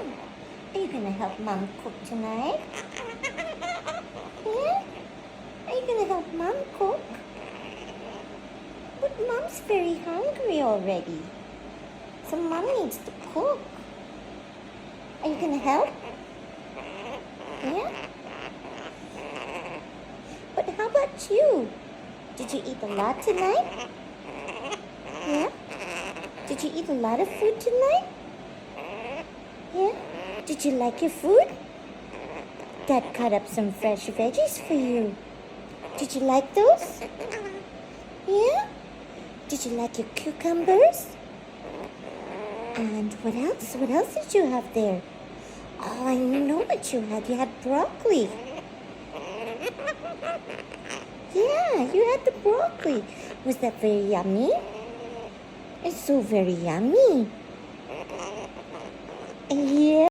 Are you gonna help Mom cook tonight? Yeah? Are you gonna help Mom cook? But Mom's very hungry already. So Mom needs to cook. Are you gonna help? Yeah? But how about you? Did you eat a lot tonight? Yeah? Did you eat a lot of food tonight? Yeah? Did you like your food? Dad cut up some fresh veggies for you. Did you like those? Yeah? Did you like your cucumbers? And what else? What else did you have there? Oh, I know what you had. You had broccoli. Yeah, you had the broccoli. Was that very yummy? It's so very yummy. Yeah.